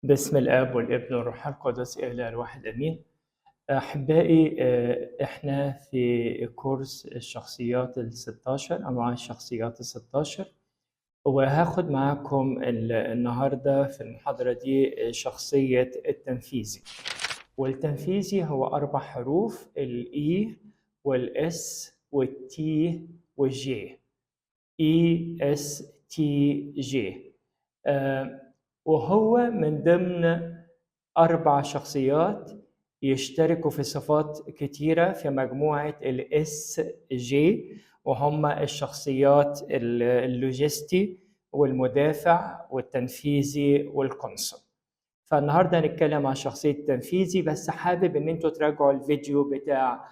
باسم الآب والابن والروح القدس إله الواحد آمين. أحبائي، إحنا في كورس الشخصيات ال16، أنواع الشخصيات ال16، وهاخد معاكم النهاردة في المحاضرة دي شخصية التنفيذي. والتنفيذي هو 4 حروف: الإي والإس والتي والجي. إي إس تي جي. وهو من ضمن 4 شخصيات يشتركوا في صفات كتيرة في مجموعة الاس جي، وهم الشخصيات اللوجستي والمدافع والتنفيذي والقنصل. فالنهارده هنتكلم عن شخصية التنفيذي، بس حابب ان انتوا تراجعوا الفيديو بتاع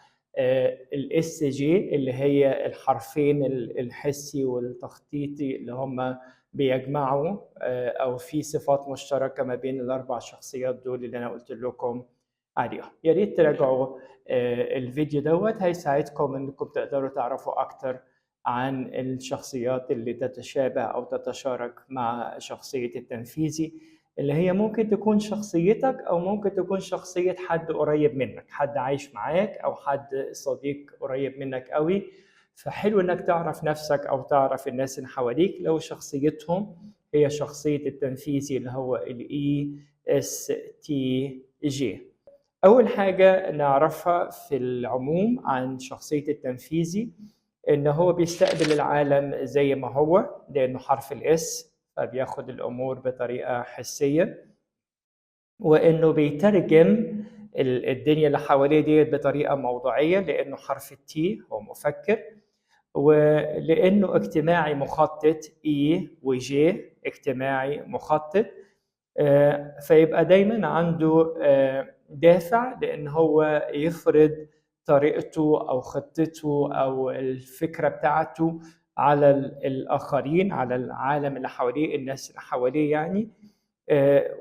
الاس جي اللي هي الحرفين الحسي والتخطيطي اللي هم بيجمعوا او في صفات مشتركه ما بين ال4 شخصيات دول اللي انا قلت لكم عليهم. يا ريت تراجعوا الفيديو دوت، هيساعدكم انكم تقدروا تعرفوا اكتر عن الشخصيات اللي تتشابه او تتشارك مع شخصيه التنفيذي، اللي هي ممكن تكون شخصيتك او ممكن تكون شخصيه حد قريب منك، حد عايش معاك او حد صديق قريب منك قوي. فحلو انك تعرف نفسك او تعرف الناس اللي حواليك لو شخصيتهم هي شخصيه التنفيذي اللي هو الاي اس تي جي. اول حاجه نعرفها في العموم عن شخصيه التنفيذي ان هو بيستقبل العالم زي ما هو، لانه حرف الاس فبياخد الامور بطريقه حسيه، وانه بيترجم الدنيا اللي حواليه ديت بطريقه موضوعيه، لانه حرف التي هو مفكر، ولانه اجتماعي مخطط اي وجي اجتماعي مخطط. فيبقى دايما عنده دافع لان هو يفرض طريقته او خطته او الفكره بتاعته على الاخرين، على العالم اللي حواليه، الناس اللي حواليه يعني.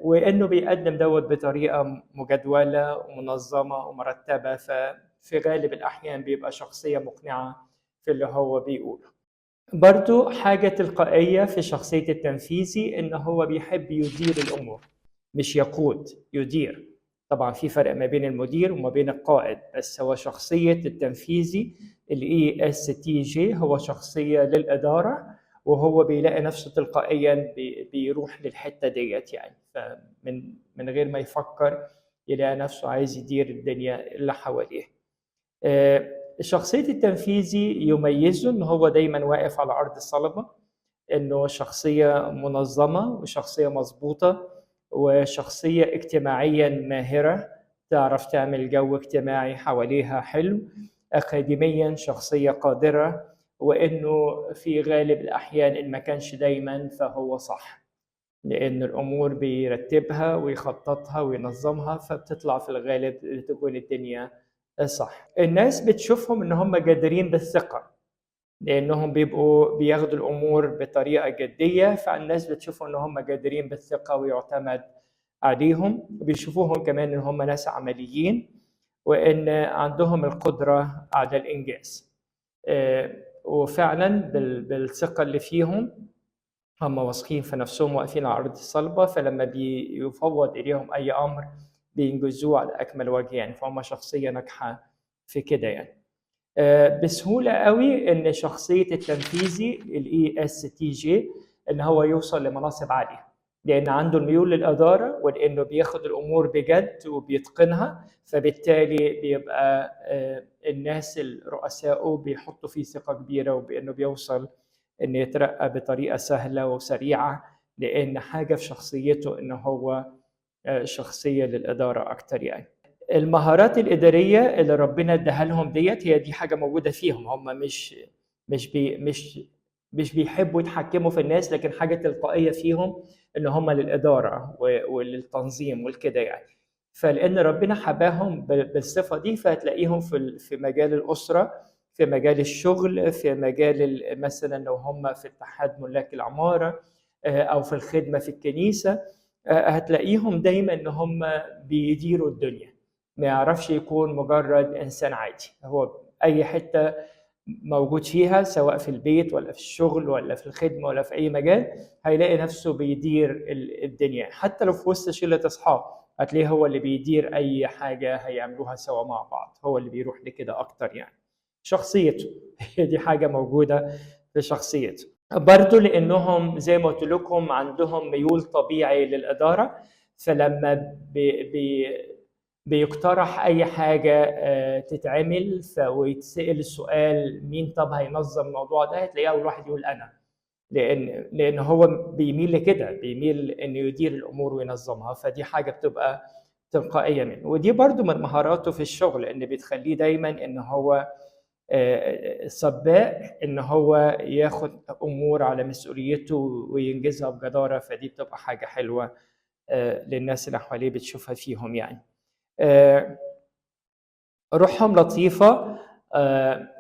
وانه بيقدم دوت بطريقه مجدوله ومنظمه ومرتبه، ففي غالب الاحيان بيبقى شخصيه مقنعه في اللي هو بيقوله. برضو حاجه تلقائيه في شخصيه التنفيذي ان هو بيحب يدير الامور، مش يقود، يدير. طبعا في فرق ما بين المدير وما بين القائد، بس هو شخصيه التنفيذي الاي اس تي جي هو شخصيه للاداره، وهو بيلاقي نفسه تلقائيا بيروح للحته ديت يعني، فمن غير ما يفكر يلاقي نفسه عايز يدير الدنيا اللي حواليه. شخصيه التنفيذي يميزه ان هو دايما واقف على ارض الصلبه، انه شخصيه منظمه وشخصيه مظبوطه وشخصيه اجتماعيا ماهره، تعرف تعمل جو اجتماعي حواليها حلو. اكاديميا شخصيه قادره، وانه في غالب الاحيان ان ما كانش دايما فهو صح، لان الامور بيرتبها ويخططها وينظمها، فبتطلع في الغالب تكون الدنيا صح. الناس بتشوفهم ان هم جادرين بالثقه، لانهم بيبقوا بياخدوا الامور بطريقه جديه، فالناس بتشوفهم ان هم جادرين بالثقه ويعتمد عليهم. بيشوفوهم كمان ان هم ناس عمليين وان عندهم القدره على الانجاز. وفعلا بالثقه اللي فيهم هم واثقين في نفسهم، واقفين على ارض الصلبه، فلما بيفوض اليهم اي امر بينجزوه على اكمل وجه يعني، فهم شخصيه ناجحه في كده يعني. بسهوله قوي ان شخصيه التنفيذي الاي اس تي جي ان هو يوصل لمناصب عاليه، لان عنده الميول للاداره ولانه بياخد الامور بجد وبيتقنها، فبالتالي بيبقى الناس الرؤساء بيحطوا فيه ثقه كبيره، وبانه بيوصل ان يترقى بطريقه سهله وسريعه، لان حاجه في شخصيته ان هو شخصيه للاداره اكتر يعني. المهارات الاداريه اللي ربنا اداها لهم ديت هي دي حاجه موجوده فيهم، هم مش بيحبوا يتحكموا في الناس، لكن حاجه تلقائيه فيهم ان هم للاداره وللتنظيم والكده يعني. فلان ربنا حباهم بالصفه دي، فهتلاقيهم في مجال الاسره، في مجال الشغل، في مجال مثلا لو هم في اتحاد ملاك العماره او في الخدمه في الكنيسه، هتلاقيهم دايما ان هم بيديروا الدنيا، ما يعرفش يكون مجرد انسان عادي. هو اي حته موجود فيها، سواء في البيت ولا في الشغل ولا في الخدمة ولا في أي مجال، هيلاقي نفسه بيدير الدنيا. حتى لو في وسط شلة أصحاب هتلاقيه هو اللي بيدير أي حاجة هيعملوها سوا مع بعض، هو اللي بيروح لكده أكتر يعني. شخصيته هي دي حاجة موجودة في شخصيته. برضو لأنهم زي ما قلت لكم عندهم ميول طبيعي للإدارة، فلما بيقترح أي حاجة تتعمل ويتسأل السؤال مين طب هينظم الموضوع ده، هتلاقيه أول واحد يقول أنا، لأن هو بيميل لكده، بيميل إنه يدير الأمور وينظمها، فدي حاجة بتبقى تلقائية منه. ودي برضو من مهاراته في الشغل، إن بتخليه دايما إن هو سباق، ان هو ياخد امور على مسؤوليته وينجزها بجداره، فدي بتبقى حاجه حلوه للناس اللي حواليه بتشوفها فيهم يعني. روحهم لطيفه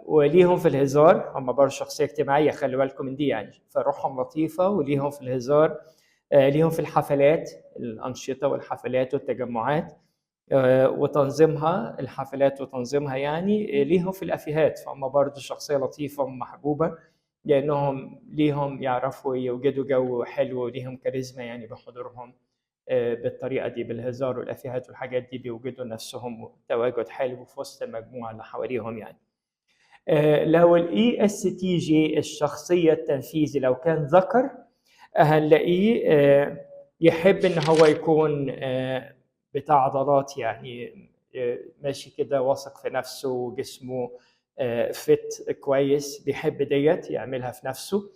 وليهم في الهزار، هم برضه شخصيه اجتماعيه، خلي بالكم من دي يعني. فروحهم لطيفه وليهم في الهزار، ليهم في الحفلات، الانشطه والحفلات والتجمعات وتنظيمها، الحفلات وتنظيمها يعني. ليهم في الافيهات، فهم برضه شخصيه لطيفه ومحبوبه، لانهم ليهم يعرفوا يوجدوا جو حلو، وليهم كاريزما يعني بحضورهم بالطريقه دي، بالهزار والافيهات والحاجات دي بيوجدوا نفسهم تواجد حلو في وسط المجموعه اللي حواليهم يعني. لو الاي اس تي جي الشخصيه التنفيذي لو كان ذكر، هنلاقيه يحب ان هو يكون بتاع عضلات يعني، ماشي كده واثق في نفسه وجسمه فت كويس، بيحب ديت يعملها في نفسه.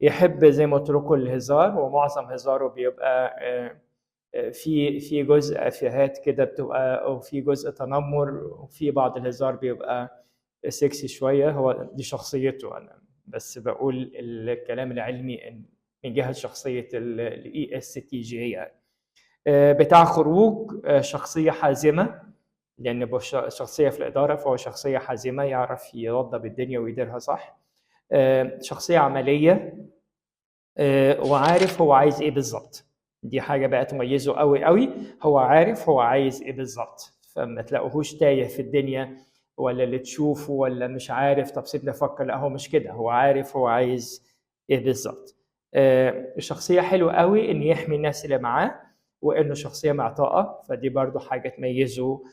يحب زي ما قلت لكم الهزار، ومعظم هزاره بيبقى في جزء افيهات كده بتبقى، او في جزء تنمر، وفي بعض الهزار بيبقى سكسي شويه. هو دي شخصيته، انا بس بقول الكلام العلمي من جهه شخصيه الاي اس تي جي يعني. بتاع خروج، شخصيه حازمه، لان شخصيه في الاداره، فهو شخصيه حازمه يعرف يوضب الدنيا ويديرها صح. شخصيه عمليه، وعارف هو عايز ايه بالظبط. دي حاجه بقى تميزه قوي قوي، هو عارف هو عايز ايه بالظبط، فما تلاقوهوش تايه في الدنيا ولا اللي تشوفه ولا مش عارف طب سيبني افكر. لا، هو مش كده، هو عارف هو عايز ايه بالظبط. شخصيه حلوه قوي ان يحمي الناس اللي معاه، وانه شخصيه معطاءه، فدي برضو حاجه تميزه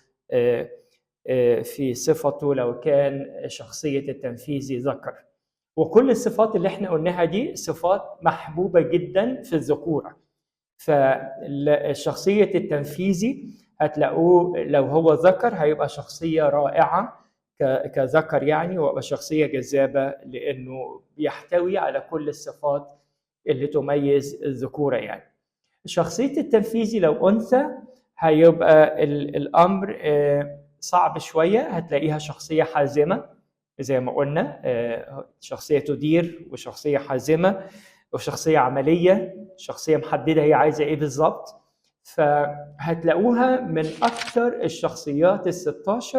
في صفته لو كان شخصيه التنفيذي ذكر. وكل الصفات اللي احنا قلناها دي صفات محبوبة جدا في الذكورة. فالشخصية التنفيذي هتلاقوه لو هو ذكر هيبقى شخصية رائعة كذكر يعني، ويبقى شخصية جذابة لأنه بيحتوي على كل الصفات اللي تميز الذكورة يعني. شخصية التنفيذي لو أنثى هيبقى الأمر صعب شوية، هتلاقيها شخصية حازمة زي ما قلنا، شخصية تدير وشخصية حازمة وشخصية عملية، شخصية محددة هي عايزة ايه بالظبط. فهتلاقوها من أكثر الشخصيات ال16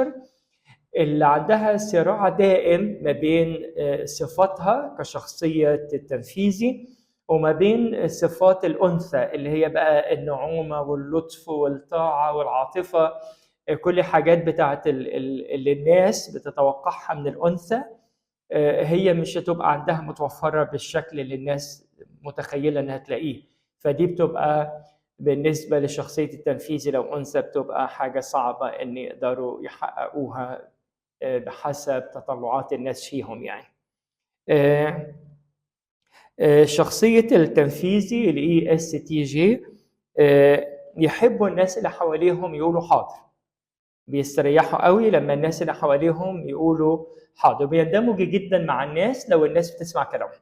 اللي عندها صراع دائم ما بين صفاتها كشخصية التنفيذي وما بين صفات الأنثى اللي هي بقى النعومة واللطف والطاعة والعاطفة، كل حاجات بتاعت اللي الناس بتتوقعها من الأنثى، هي مش هتبقى عندها متوفرة بالشكل اللي الناس متخيلة انها تلاقيه. فدي بتبقى بالنسبة لشخصية التنفيذي لو أنثى بتبقى حاجة صعبة ان يقدروا يحققوها بحسب تطلعات الناس فيهم يعني. شخصية التنفيذي الاي اس تي جي يحبوا الناس اللي حواليهم يقولوا حاضر، بيستريحوا قوي لما الناس اللي حواليهم يقولوا حاضر، بيندمجوا جدا مع الناس لو الناس بتسمع كلامهم.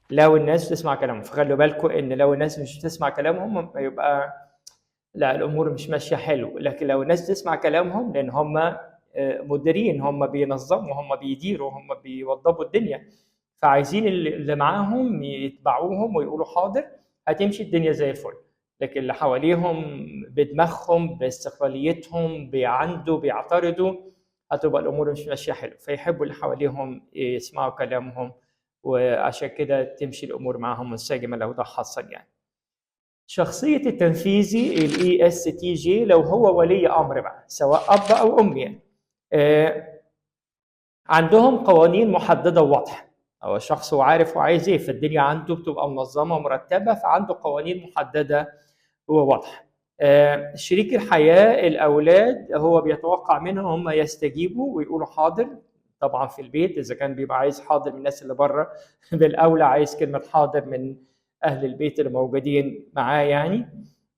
لو الناس بتسمع كلامهم، فخلوا بالكم ان لو الناس مش بتسمع كلامهم يبقى لا، الامور مش ماشيه حلو. لكن لو الناس بتسمع كلامهم، لان هم مديرين، هم بينظموا، هم بيديروا، هم بيوضبوا الدنيا، فعايزين اللي معاهم يتبعوهم ويقولوا حاضر، هتمشي الدنيا زي الفل. لكن اللي حواليهم بدماغهم باستقلاليتهم بيعندوا بيعترضوا، هتبقى الامور مش ماشيه حلو، فيحبوا اللي حواليهم يسمعوا كلامهم، وعشان كده تمشي الامور معاهم منسجمه لو ده حصل يعني. شخصيه التنفيذي الاي اس تي جي لو هو ولي امر بقى، سواء اب او ام يعني، عندهم قوانين محدده وواضحه. هو شخص وعارف وعايز ايه، فالدنيا عنده بتبقى منظمه ومرتبه، فعنده قوانين محدده وواضحه. شريك الحياه الاولاد هو بيتوقع منهم هم يستجيبوا ويقولوا حاضر. طبعا في البيت اذا كان بيبقى عايز حاضر من الناس اللي بره بالاولى عايز كلمه حاضر من اهل البيت اللي موجودين معاه يعني.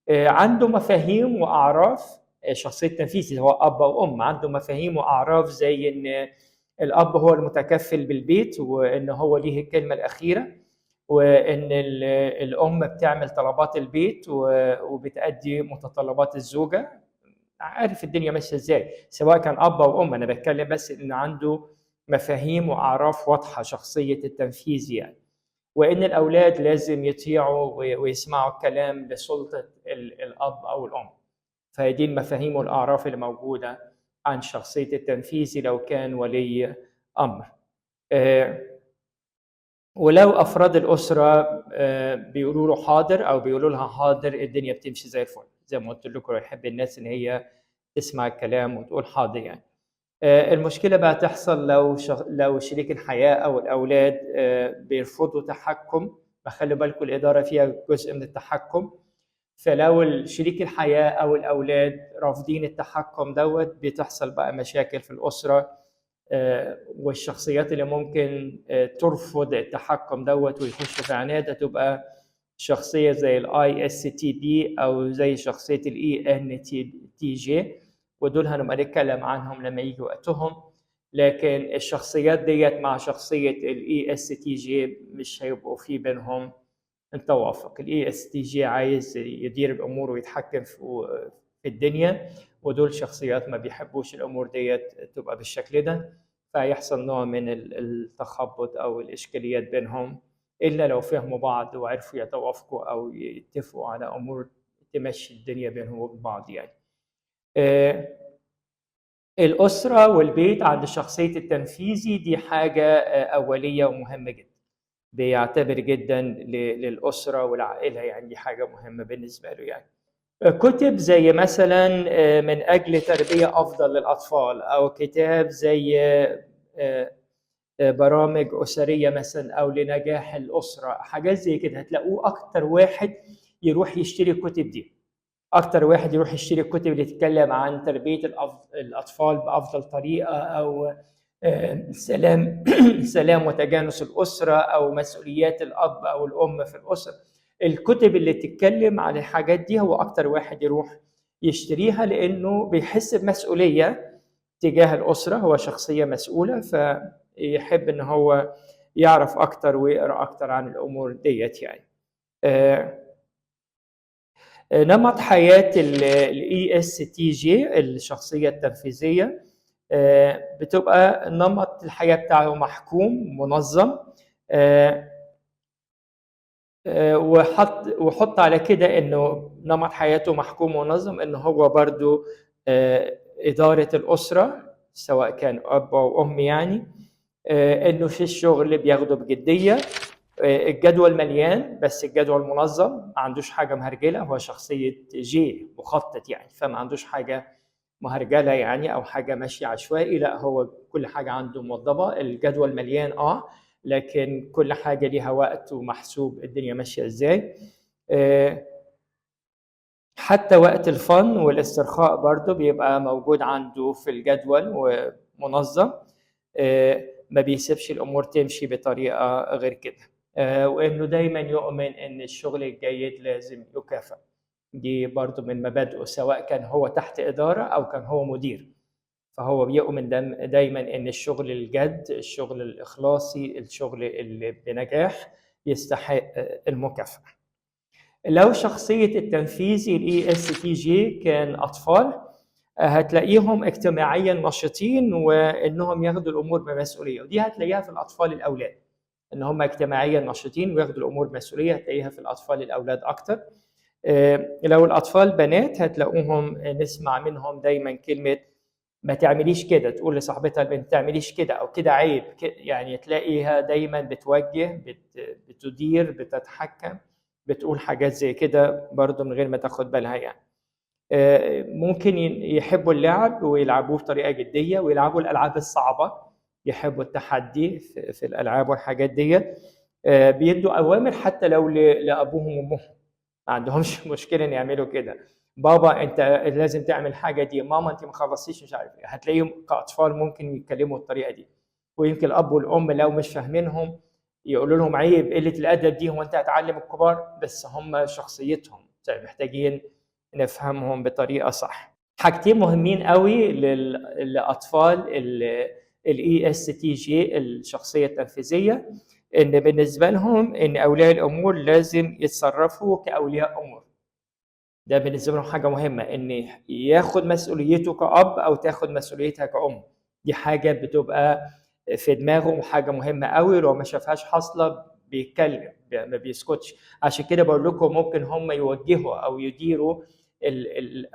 عنده مفاهيم واعراف. شخصيه تنفيذي هو اب وام، عنده مفاهيم واعراف زي ان الاب هو المتكفل بالبيت وان هو ليه الكلمه الاخيره، وان الام بتعمل طلبات البيت وبتأدي متطلبات الزوجه. عارف الدنيا ماشيه ازاي سواء كان اب او ام، انا بتكلم بس ان عنده مفاهيم واعراف واضحه، شخصيه التنفيذ يعني. وان الاولاد لازم يطيعوا ويسمعوا الكلام لسلطه الاب او الام. فدي المفاهيم والاعراف اللي موجوده عن شخصيه التنفيذي لو كان ولي امر. ولو افراد الاسره بيقولوا له حاضر او بيقولوا لها حاضر، الدنيا بتمشي زي الفل. زي ما قلت لكم يحب الناس ان هي تسمع الكلام وتقول حاضر يعني. المشكله بقى تحصل لو شريك الحياه او الاولاد بيرفضوا تحكم. فخلي بالكم الاداره فيها جزء من التحكم. فلو شريك الحياه او الاولاد رافضين التحكم بتحصل بقى مشاكل في الاسره. والشخصيات اللي ممكن ترفض التحكم ويخشوا في عناد تبقى شخصيه زي الاي اس تي بي او زي شخصيه الاي ان تي جي، ودول هنبقى نتكلم عنهم لما يجي وقتهم. لكن الشخصيات ديت مع شخصيه الاي اس تي جي مش هيبقوا في بينهم توافق. الاي اس تي جي عايز يدير الامور ويتحكم في الدنيا، ودول شخصيات ما بيحبوش الامور ديت تبقى بالشكل ده، فيحصل نوع من التخبط او الاشكاليات بينهم، الا لو فهموا بعض وعرفوا يتوافقوا او يتفقوا على امور تمشي الدنيا بينهم وبين بعض يعني. الاسره والبيت عند الشخصيه التنفيذي دي حاجه اوليه ومهمه جدا. بيعتبر جدا للاسره والعائله يعني، دي حاجه مهمه بالنسبه له يعني. كتب زي مثلا من اجل تربيه افضل للاطفال، او كتاب زي برامج اسريه مثلا، او لنجاح الاسره، حاجات زي كده هتلاقوه اكتر واحد يروح يشتري الكتب دي. اكتر واحد يروح يشتري الكتب اللي تتكلم عن تربيه الاطفال بافضل طريقه، او سلام سلام وتجانس الاسره، او مسؤوليات الاب او الام في الاسره. الكتب اللي تتكلم عن الحاجات دي هو اكتر واحد يروح يشتريها، لانه بيحس بمسؤوليه تجاه الاسره، هو شخصيه مسؤوله، فيحب ان هو يعرف اكتر ويقرا اكتر عن الامور ديت يعني. نمط حياه الاي اس تي جي الشخصيه التنفيذيه بتبقى نمط الحياه بتاعه محكوم منظم. وحط على كده انه نمط حياته محكوم ومنظم، انه هو برضو اداره الاسره سواء كان اب او ام يعني. انه في الشغل بياخده بجديه. الجدول مليان بس الجدول منظم، ما عندوش حاجه مهرجله. هو شخصيه جي مخطط يعني، فما عندوش حاجه مهرجله يعني او حاجه ماشيه عشوائي، لا هو كل حاجه عنده موضبه. الجدول مليان لكن كل حاجه ليها وقت ومحسوب الدنيا ماشيه ازاي. حتى وقت الفن والاسترخاء برضه بيبقى موجود عنده في الجدول ومنظم. ما بيسيبش الامور تمشي بطريقه غير كده. وانه دايما يؤمن ان الشغل الجيد لازم يكافئ. دي برضو من مبادئه سواء كان هو تحت اداره او كان هو مدير. فهو بيؤمن دايما ان الشغل الجد، الشغل الاخلاصي، الشغل اللي بنجاح يستحق المكافاه. لو شخصيه التنفيذي الاي اس تي جي كان اطفال، هتلاقيهم اجتماعيا نشيطين وانهم ياخدوا الامور بمسؤوليه، ودي هتلاقيها في الاطفال الاولاد. ان هم اجتماعيا نشيطين وياخدوا الامور بمسؤوليه، هتلاقيها في الاطفال الاولاد اكتر. لو الاطفال بنات هتلاقوهم نسمع منهم دايما كلمه ما تعمليش كده، تقول لصاحبتها البنت ما تعمليش كده او كده عيب، يعني تلاقيها دايما بتوجه، بتدير، بتتحكم، بتقول حاجات زي كده برضه من غير ما تاخد بالها يعني. ممكن يحبوا اللعب ويلعبوه بطريقه جديه ويلعبوا الالعاب الصعبه. يحبوا التحدي في الالعاب والحاجات دي. بيدوا اوامر حتى لو لابوهم وامهم، ما عندهمش مشكله ان يعملوا كده. بابا انت لازم تعمل حاجه دي، ماما انت ما خلصتيش مش عارف ايه. هتلاقيهم كاطفال ممكن يتكلموا الطريقه دي. ويمكن الاب والام لو مش فاهمينهم يقولوا لهم عيب قله الادب دي، هو انت هتعلم الكبار؟ بس هم شخصيتهم محتاجين نفهمهم بطريقه صح. حاجتين مهمين قوي للاطفال الاي اس تي جي، الشخصيه التنفيذيه، ان بالنسبه لهم ان اولياء الامور لازم يتصرفوا كاولياء امور. ده بالنسبه لهم حاجه مهمه، ان ياخد مسؤوليته كاب او تاخد مسؤوليتها كأم. دي حاجه بتبقى في دماغه حاجه مهمه قوي، لو ما شافهاش حاصله بيتكلم ما بيسكتش. عشان كده بقول لكم ممكن هم يوجهوا او يديروا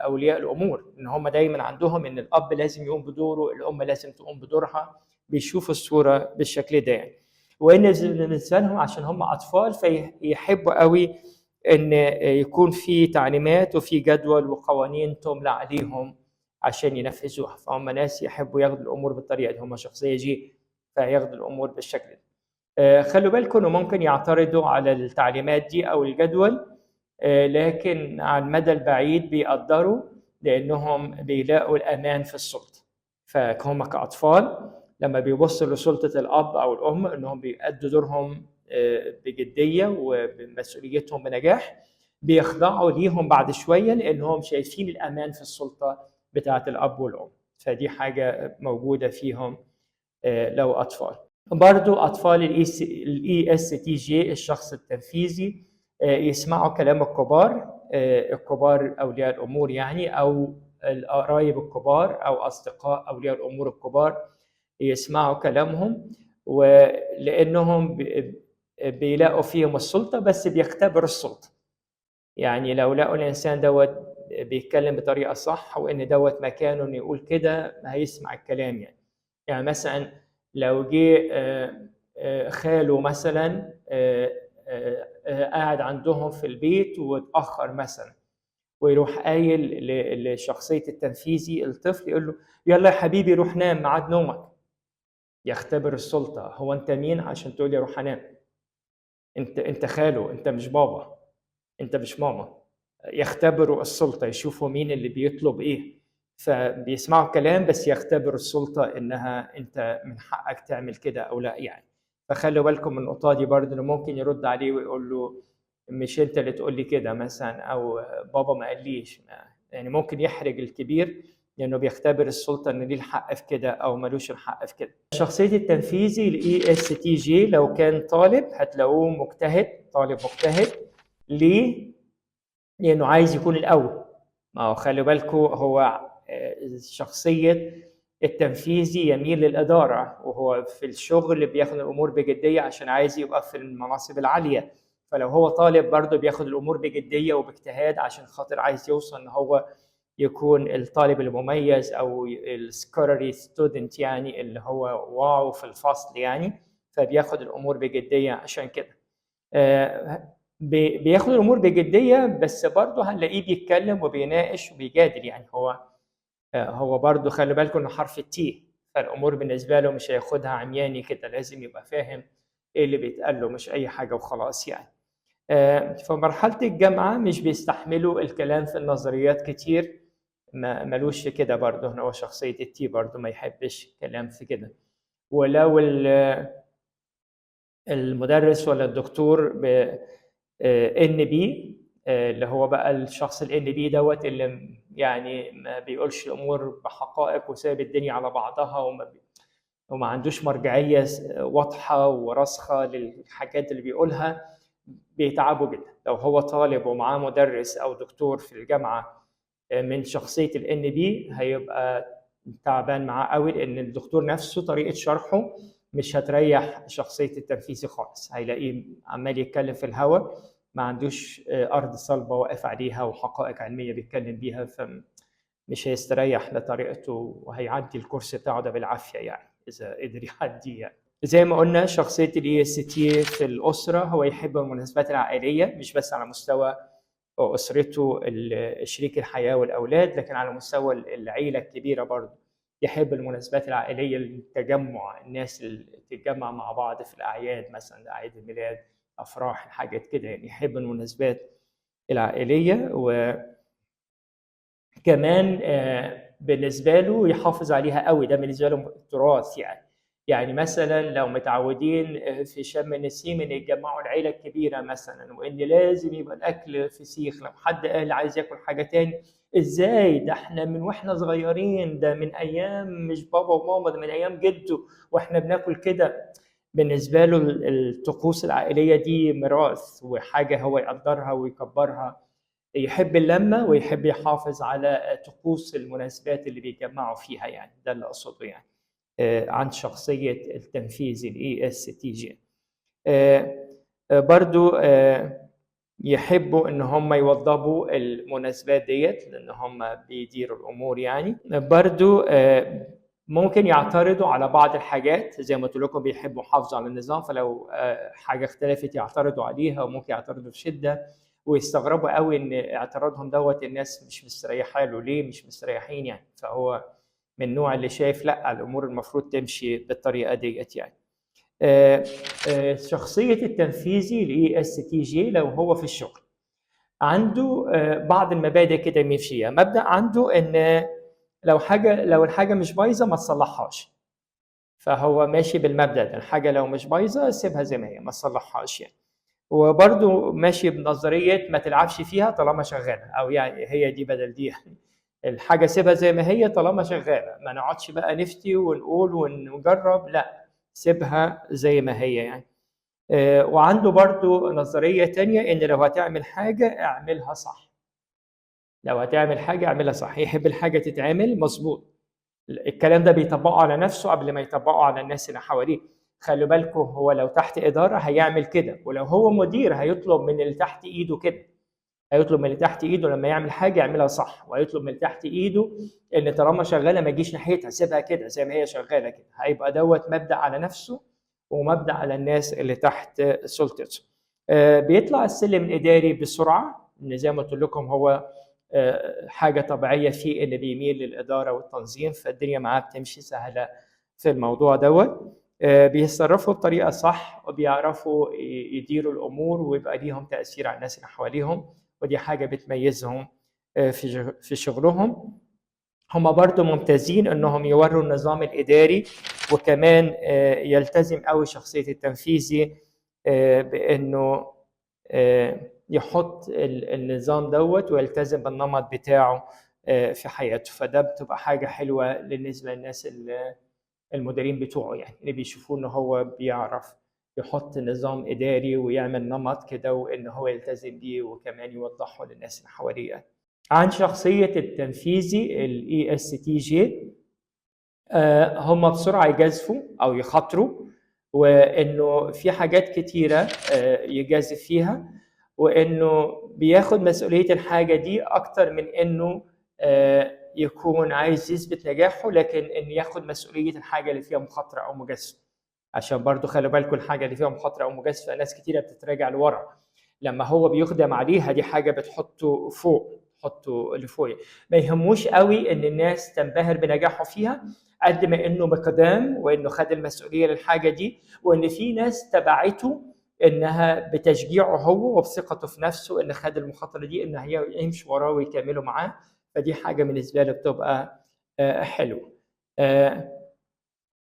اولياء الامور، ان هم دايما عندهم ان الاب لازم يقوم بدوره، الام لازم تقوم بدورها، بيشوفوا الصوره بالشكل ده يعني. وان بالنسبه لهم عشان هم اطفال فيحبوا قوي ان يكون في تعليمات وفي جدول وقوانين تملى عليهم عشان ينفذوها. فهم ناس يحبوا ياخدوا الامور بالطريقه دي، هم شخصيه جي فياخدوا الامور بالشكل ده. خلوا بالكم انه ممكن يعترضوا على التعليمات دي او الجدول، لكن على المدى البعيد بيقدروا لانهم بيلاقوا الامان في السلطه. فهم كاطفال لما بيبصوا لسلطه الاب او الام انهم بيأدوا دورهم بجديه وبمسؤوليتهم بنجاح، بيخضعوا ليهم بعد شويه لانهم شايفين الامان في السلطه بتاعه الاب والام. فدي حاجه موجوده فيهم لو اطفال. برضو اطفال الاي اس تي جي، الشخص التنفيذي، يسمعوا كلام الكبار، الكبار اولياء الامور يعني، او القرايب الكبار او اصدقاء اولياء الامور الكبار، يسمعوا كلامهم. ولانهم بيلاقوا فيهم السلطه بس بيختبروا السلطه. يعني لو لقوا الانسان دوت بيتكلم بطريقه صح وان دوت مكانه انه يقول كده هيسمع الكلام يعني مثلا لو جه خاله مثلا قاعد عندهم في البيت واتاخر مثلا، ويروح قايل لشخصيه التنفيذي الطفل يقول له يلا يا حبيبي روح نام ميعاد نومك. يختبر السلطه، هو انت مين عشان تقول لي روح انام؟ انت خاله، انت مش بابا، انت مش ماما. يختبروا السلطه، يشوفوا مين اللي بيطلب ايه. فبيسمعوا كلام بس يختبروا السلطه انها انت من حقك تعمل كده او لا يعني. فخلوا بالكم من النقطه دي برضه، انه ممكن يرد عليه ويقول له مش انت اللي تقول لي كده مثلا، او بابا ما قاليش. يعني ممكن يحرج الكبير لانه بيختبر السلطه ان ليه الحق في كده او ملوش الحق في كده. شخصيه التنفيذي الاي اس تي جي لو كان طالب هتلاقوه مجتهد، طالب مجتهد. ليه؟ لانه عايز يكون الاول. ما هو خلي بالكم هو شخصيه التنفيذي يميل للاداره، وهو في الشغل بياخد الامور بجديه عشان عايز يبقى في المناصب العاليه. فلو هو طالب برضه بياخد الامور بجديه وباجتهاد عشان خاطر عايز يوصل ان هو يكون الطالب المميز او السكولاري ستودنت يعني، اللي هو واو في الفصل يعني. فبياخد الامور بجديه عشان كده. بياخد الامور بجديه، بس برضه هنلاقيه بيتكلم وبيناقش وبيجادل يعني. هو برضه خلي بالكم انه حرف التي، فالامور بالنسبه له مش هياخدها عمياني كده، لازم يبقى فاهم ايه اللي بيتقال له، مش اي حاجه وخلاص يعني. في مرحله الجامعه مش بيستحملوا الكلام في النظريات كتير، ملوش في كده برضه. هو شخصيه التي برضه ما يحبش كلام في كده. ولو المدرس ولا الدكتور ان بي، اللي هو بقى الشخص الان بي دوت اللي يعني ما بيقولش الامور بحقائق وسايب الدنيا على بعضها وما عندوش مرجعيه واضحه وراسخه للحاجات اللي بيقولها، بيتعبوا جدا. لو هو طالب ومعاه مدرس او دكتور في الجامعه من شخصيه الان بي هيبقى تعبان معاه قوي، لان الدكتور نفسه طريقه شرحه مش هتريح شخصيه التنفيذي خالص. هيلاقيه عمال يتكلم في الهواء، ما عندوش ارض صلبه واقف عليها وحقائق علميه بيتكلم بيها، فمش هيستريح لطريقته وهيعدي الكورس بتاعه ده بالعافيه يعني، اذا قدر يعدي يعني. زي ما قلنا شخصيه الاي اس تي في الاسره هو يحب المناسبات العائليه، مش بس على مستوى اسرته شريك الحياه والاولاد، لكن على مستوى العيله الكبيره برضه. يحب المناسبات العائليه، التجمع، الناس اللي تتجمع مع بعض في الاعياد، مثلا اعياد الميلاد، افراح، حاجات كده يعني. يحب المناسبات العائليه. وكمان بالنسبه له يحافظ عليها قوي، ده بالنسبه له تراث يعني. يعني مثلا لو متعودين في شم النسيم ان يتجمعوا العيله الكبيره مثلا، وان لازم يبقى الاكل فسيخ، لو حد قال عايز ياكل حاجه تاني، ازاي؟ ده احنا من واحنا صغيرين، ده من ايام مش بابا وماما، ده من ايام جده واحنا بناكل كده. بالنسبه له الطقوس العائليه دي ميراث وحاجه هو يقدرها ويكبرها. يحب اللمه ويحب يحافظ على طقوس المناسبات اللي بيتجمعوا فيها يعني. ده اللي اقصده يعني عن شخصيه التنفيذي الاي اس تي جي. برضو يحبوا ان هم يوضبوا المناسبات ديت، لان هم بيديروا الامور يعني. برضو ممكن يعترضوا على بعض الحاجات، زي ما قلت لكم بيحبوا يحافظوا على النظام، فلو حاجه اختلفت يعترضوا عليها، وممكن يعترضوا بشده، ويستغربوا قوي ان اعتراضهم دوت الناس مش مستريحه له، ليه مش مستريحين يعني. فهو من النوع اللي شايف لا، الامور المفروض تمشي بالطريقه ديت يعني. شخصيه التنفيذي الاي اس تي جي، لو هو في الشغل عنده بعض المبادئ كده يمشيها. مبدا عنده ان لو الحاجه مش بايظه ما تصلحهاش. فهو ماشي بالمبدا ده، الحاجه لو مش بايظه سيبها زي ما هي، ما تصلحهاش يعني. وبرده ماشي بنظريه ما تلعبش فيها طالما شغاله، او يعني هي دي بدل دي يعني. الحاجه سيبها زي ما هي طالما شغاله، ما نقعدش بقى نفتي ونقول ونجرب، لا، سيبها زي ما هي يعني. وعنده برضو نظريه تانية ان لو هتعمل حاجه اعملها صح. لو هتعمل حاجه اعملها صح. يحب الحاجه تتعمل مظبوط. الكلام ده بيطبقه على نفسه قبل ما يطبقه على الناس اللي حواليه. خلوا بالكم، هو لو تحت إدارة هيعمل كده، ولو هو مدير هيطلب من اللي تحت إيده كده. هيطلب من اللي تحت إيده لما يعمل حاجة يعملها صح، وهيطلب من اللي تحت إيده إن طالما شغالة ما تجيش ناحيتها، سيبها كده زي ما هي شغالة كده. هيبقى دوت مبدأ على نفسه ومبدأ على الناس اللي تحت سلطته. بيطلع السلم الإداري بسرعة، إن زي ما قلت لكم هو حاجة طبيعية فيه اللي بيميل للإدارة والتنظيم، فالدنيا معاه بتمشي سهلة في الموضوع دوت. بيتصرفوا بطريقة صح، وبيعرفوا يديروا الأمور ويبقى ليهم تأثير على الناس اللي حواليهم، ودي حاجة بتميزهم في شغلهم. هم برضو ممتازين انهم يوروا النظام الاداري، وكمان يلتزم قوي شخصيه التنفيذي بانه يحط النظام دوت ويلتزم بالنمط بتاعه في حياته. فده بتبقى حاجه حلوه بالنسبه للناس المديرين بتوعه يعني، اللي بيشوفوه ان هو بيعرف يحط نظام اداري ويعمل نمط كده، وان هو يلتزم بيه وكمان يوضحه للناس اللي حواليه. عن شخصيه التنفيذي الاي اس تي جي، هم بسرعه يجازفوا او يخاطروا، وانه في حاجات كتيره يجازف فيها، وانه بياخد مسؤوليه الحاجه دي اكتر من انه يكون عايز يثبت نجاحه، لكن ان ياخد مسؤوليه الحاجه اللي فيها مخاطره او مجازفه. عشان برضو خلوا بالكم، الحاجه اللي فيها مخاطره او مجازفه ناس كتيره بتتراجع لورا. لما هو بيخدم عليها دي حاجه بتحطه فوق، تحطه لفوق. ما يهموش قوي ان الناس تنبهر بنجاحه فيها، قد ما انه مقدام، وانه خد المسؤوليه للحاجه دي، وان في ناس تبعته انها بتشجيعه هو وبثقته في نفسه ان خد المخاطره دي، ان هي يمشي وراه ويكملوا معاه. فدي حاجه بالنسبه له بتبقى حلوه.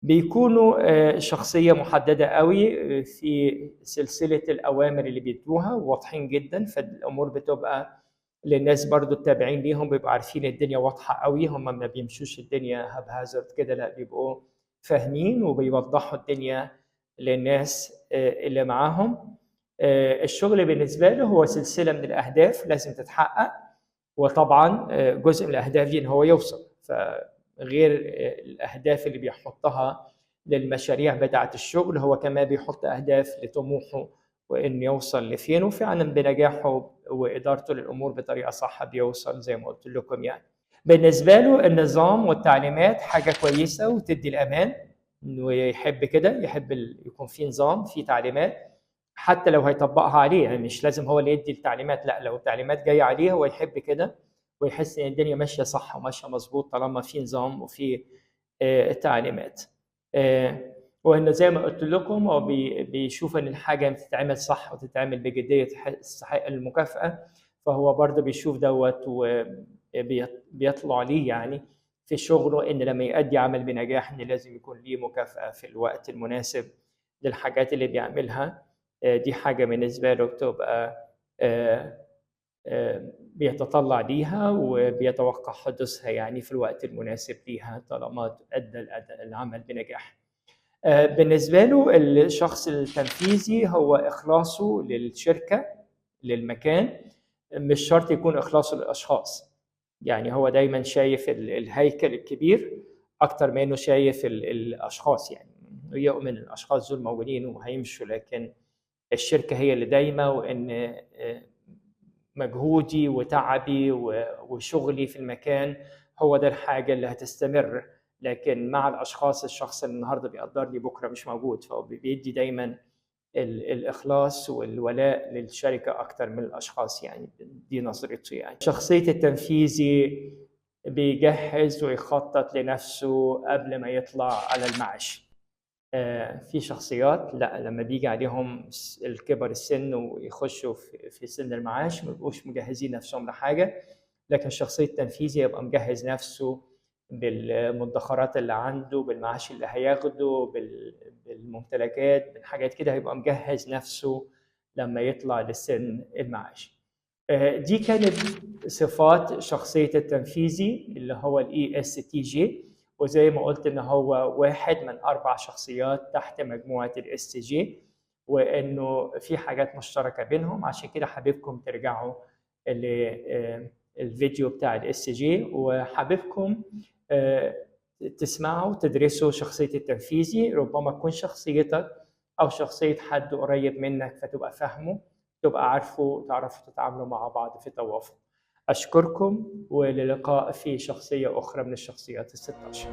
بيكونوا شخصيه محدده قوي في سلسله الاوامر اللي بيدوها، واضحين جدا، فالامور بتبقى للناس برضو التابعين ليهم بيبقوا عارفين الدنيا واضحه قوي. هم ما بيمشوش الدنيا هبهزرد كده، لا، بيبقوا فاهمين وبيوضحوا الدنيا للناس اللي معاهم. الشغل بالنسبه له هو سلسله من الاهداف لازم تتحقق، وطبعا جزء من الاهداف دي ان هو يوصل. فغير الاهداف اللي بيحطها للمشاريع بتاعه الشغل، هو كمان بيحط اهداف لطموحه وان يوصل لفين، وفعلا بنجاحه وادارته للامور بطريقه صح بيوصل زي ما قلت لكم يعني. بالنسبه له النظام والتعليمات حاجه كويسه وتدي الامان، انه يحب كده، يحب يكون في نظام، في تعليمات، حتى لو هيطبقها عليه يعني. مش لازم هو اللي يدي التعليمات، لا، لو التعليمات جايه عليه هو يحب كده، ويحس ان الدنيا ماشيه صح وماشيه مظبوط طالما في نظام وفي التعليمات. وإنه زي ما قلت لكم هو بيشوف إن الحاجة بتتعمل صح وتتعمل بجدية تستحق المكافأة، فهو برضه بيشوف دوت وبيطلع ليه يعني في شغله إن لما يؤدي عمل بنجاح إن لازم يكون ليه مكافأة في الوقت المناسب للحاجات اللي بيعملها. دي حاجة بالنسبة له بتبقى بيتطلع ليها وبيتوقع حدوثها يعني في الوقت المناسب ليها طالما أدى العمل بنجاح. بالنسبة له الشخص التنفيذي هو إخلاصه للشركة للمكان، مش شرط يكون إخلاصه للأشخاص. يعني هو دايما شايف الهيكل الكبير أكتر ما إنه شايف الأشخاص، يعني يؤمن الأشخاص دول موجودين وهيمشوا، لكن الشركة هي اللي دايمة، وإن مجهودي وتعبي وشغلي في المكان هو ده الحاجة اللي هتستمر. لكن مع الأشخاص، الشخص اللي النهاردة بيقدرني بكرة مش موجود، فهو بيدي دايما الإخلاص والولاء للشركة أكتر من الأشخاص. يعني دي نظرته. يعني شخصية التنفيذي بيجهز ويخطط لنفسه قبل ما يطلع على المعاش. في شخصيات لا، لما بيجي عليهم الكبر السن ويخشوا في سن المعاش ما بيبقوش مجهزين نفسهم لحاجة، لكن الشخصية التنفيذي يبقى مجهز نفسه بالمدخرات اللي عنده، بالمعاش اللي هياخده، بالممتلكات، بالحاجات كده، هيبقى مجهز نفسه لما يطلع لسن المعاش. دي كانت صفات شخصية التنفيذي اللي هو ESTJ. وزي ما قلت ان هو واحد من 4 شخصيات تحت مجموعة STJ، وانه في حاجات مشتركة بينهم. عشان كده حاببكم ترجعوا الفيديو بتاع STJ، وحاببكم تسمعوا تدرسوا شخصية التنفيذي. ربما تكون شخصيتك أو شخصية حد قريب منك فتبقى فاهمه، تبقى تعرفوا تتعاملوا مع بعض في توافق. أشكركم، وللقاء في شخصية أخرى من الشخصيات ال16.